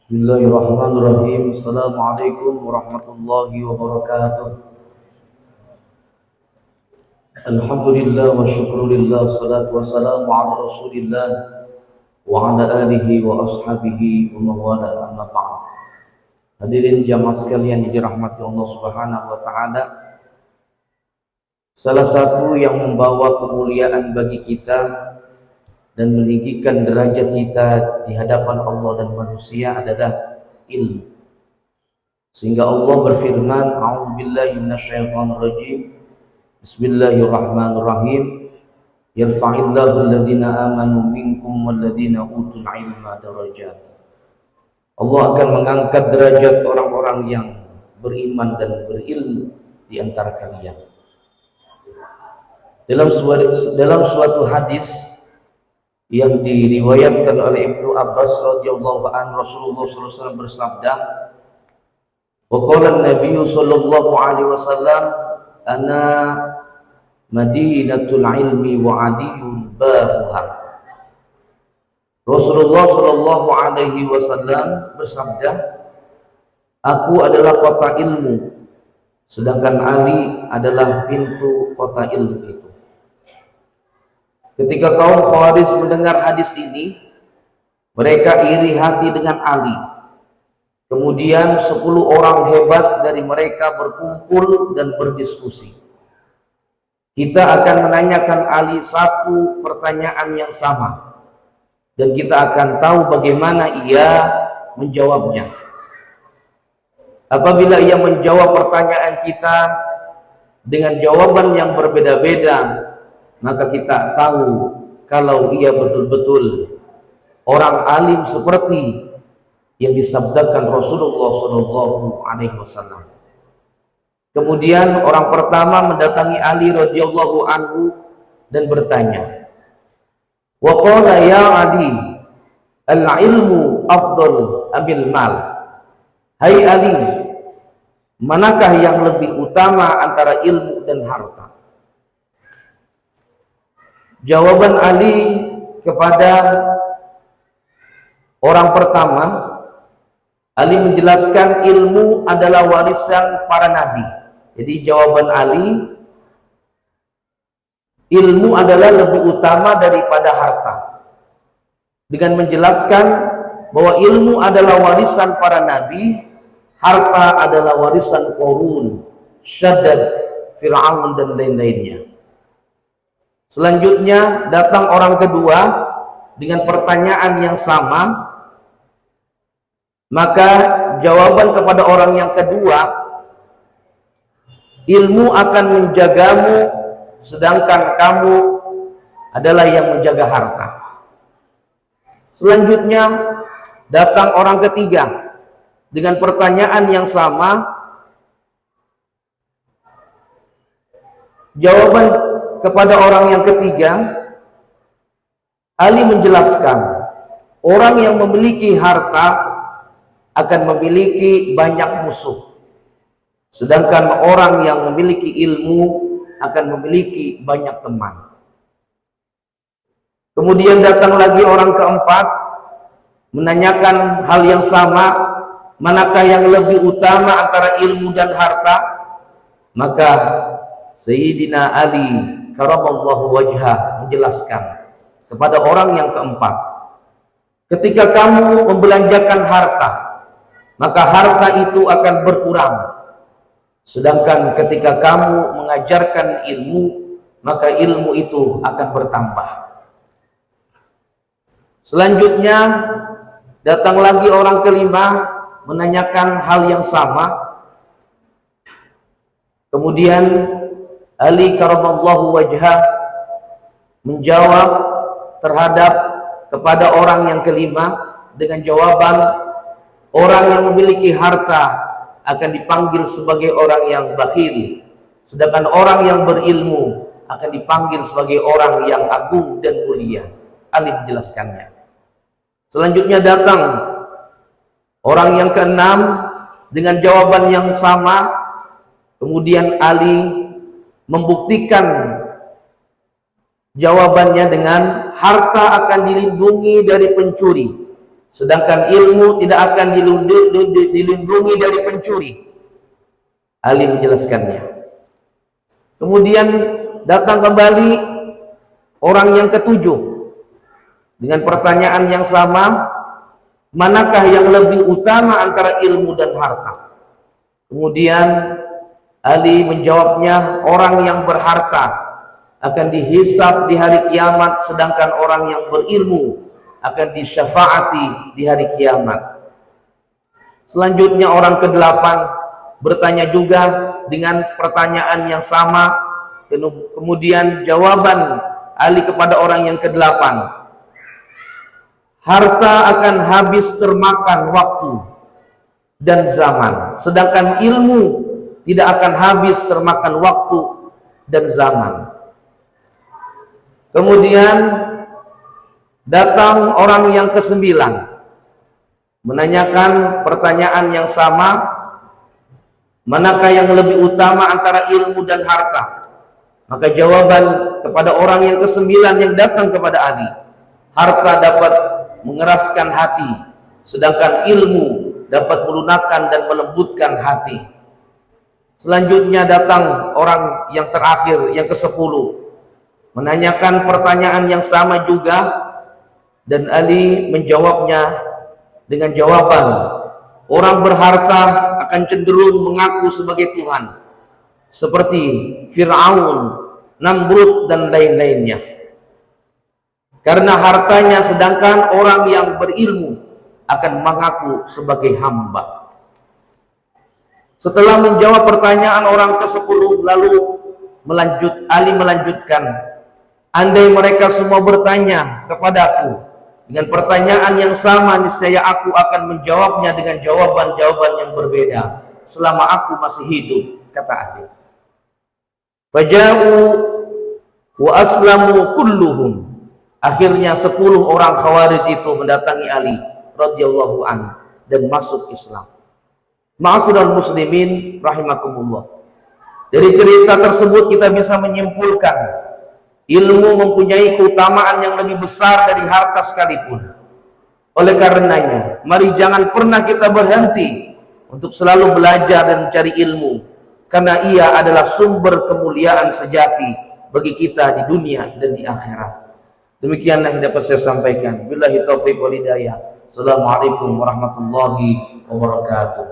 Bismillahirrahmanirrahim. Assalamualaikum warahmatullahi wabarakatuh. Alhamdulillah wa syukurillah. Salatu wassalamu ala rasulillah wa ala alihi wa ashabihi wa mawala amma ba'd. Hadirin jamaah sekalian yang dirahmati Allah subhanahu wa ta'ala, salah satu yang membawa kemuliaan bagi kita dan meninggikan derajat kita di hadapan Allah dan manusia adalah ilmu. Sehingga Allah berfirman, a'udzubillahi minasyaitonir rajim. Bismillahirrahmanirrahim. Yarfa'illahu alladhina amanu minkum walladhina utul ilma darajat. Allah akan mengangkat derajat orang-orang yang beriman dan berilmu di antara kalian. Dalam suatu hadis yang diriwayatkan oleh Ibnu Abbas radhiyallahu anhu, Rasulullah sallallahu alaihi wasallam bersabda, wa qala an-nabiy sallallahu alaihi wasallam, ana madinatul ilmi wa aliyun babuha. Rasulullah sallallahu alaihi wasallam bersabda, aku adalah kota ilmu, sedangkan Ali adalah pintu kota ilmu itu. Ketika kaum Khawarij mendengar hadis ini, mereka iri hati dengan Ali. Kemudian 10 orang hebat dari mereka berkumpul dan berdiskusi. Kita akan menanyakan Ali satu pertanyaan yang sama, dan kita akan tahu bagaimana ia menjawabnya. Apabila ia menjawab pertanyaan kita dengan jawaban yang berbeda-beda, maka kita tahu kalau ia betul-betul orang alim seperti yang disabdakan Rasulullah sallallahu alaihi wasallam. Kemudian orang pertama mendatangi Ali radhiyallahu anhu dan bertanya, wa qala ya Ali, al-ilmu afdal amil mal. Hai Ali, manakah yang lebih utama antara ilmu dan harta? Jawaban Ali kepada orang pertama, Ali menjelaskan ilmu adalah warisan para nabi. Jadi jawaban Ali, ilmu adalah lebih utama daripada harta, dengan menjelaskan bahwa ilmu adalah warisan para nabi, harta adalah warisan Qarun, Syaddad, Fir'aun dan lain-lainnya. Selanjutnya datang orang kedua dengan pertanyaan yang sama, maka jawaban kepada orang yang kedua, ilmu akan menjagamu sedangkan kamu adalah yang menjaga harta. Selanjutnya datang orang ketiga dengan pertanyaan yang sama, jawaban kepada orang yang ketiga, Ali menjelaskan, orang yang memiliki harta akan memiliki banyak musuh, sedangkan orang yang memiliki ilmu akan memiliki banyak teman. Kemudian datang lagi orang keempat menanyakan hal yang sama, manakah yang lebih utama antara ilmu dan harta? Maka Sayyidina Ali karamallahu wajhah menjelaskan kepada orang yang keempat, ketika kamu membelanjakan harta, maka harta itu akan berkurang, sedangkan ketika kamu mengajarkan ilmu, maka ilmu itu akan bertambah. Selanjutnya datang lagi orang kelima menanyakan hal yang sama. Kemudian Ali karamallahu wajhah menjawab terhadap kepada orang yang kelima dengan jawaban, orang yang memiliki harta akan dipanggil sebagai orang yang bakhil, sedangkan orang yang berilmu akan dipanggil sebagai orang yang agung dan mulia. Ali menjelaskannya. Selanjutnya datang orang yang keenam dengan jawaban yang sama. Kemudian Ali membuktikan jawabannya dengan harta akan dilindungi dari pencuri, sedangkan ilmu tidak akan dilindungi dari pencuri. Ali menjelaskannya. Kemudian datang kembali orang yang ketujuh dengan pertanyaan yang sama, manakah yang lebih utama antara ilmu dan harta? Kemudian Ali menjawabnya, orang yang berharta akan dihisab di hari kiamat, sedangkan orang yang berilmu akan disyafaati di hari kiamat. Selanjutnya orang ke-8 bertanya juga dengan pertanyaan yang sama. Kemudian jawaban Ali kepada orang yang ke-8, harta akan habis termakan waktu dan zaman, sedangkan ilmu tidak akan habis termakan waktu dan zaman. Kemudian datang orang yang ke-9 menanyakan pertanyaan yang sama, manakah yang lebih utama antara ilmu dan harta? Maka jawaban kepada orang yang ke-9 yang datang kepada Ali, harta dapat mengeraskan hati, sedangkan ilmu dapat melunakkan dan melembutkan hati. Selanjutnya datang orang yang terakhir, yang ke-10, menanyakan pertanyaan yang sama juga, dan Ali menjawabnya dengan jawaban, orang berharta akan cenderung mengaku sebagai Tuhan, seperti Fir'aun, Namrud, dan lain-lainnya, karena hartanya, sedangkan orang yang berilmu akan mengaku sebagai hamba. Setelah menjawab pertanyaan orang ke-10, lalu Ali melanjutkan, andai mereka semua bertanya kepadaku dengan pertanyaan yang sama, niscaya aku akan menjawabnya dengan jawaban-jawaban yang berbeda selama aku masih hidup, kata Ali. Faja'u wa aslamu kulluhum. Akhirnya 10 orang Khawarij itu mendatangi Ali radhiyallahu anhu dan masuk Islam. Ma'asyiral muslimin rahimakumullah. Dari cerita tersebut kita bisa menyimpulkan ilmu mempunyai keutamaan yang lebih besar dari harta sekalipun. Oleh karenanya, mari jangan pernah kita berhenti untuk selalu belajar dan mencari ilmu, karena ia adalah sumber kemuliaan sejati bagi kita di dunia dan di akhirat. Demikianlah yang dapat saya sampaikan. Billahi taufiq wal hidayah. Assalamualaikum warahmatullahi wabarakatuh.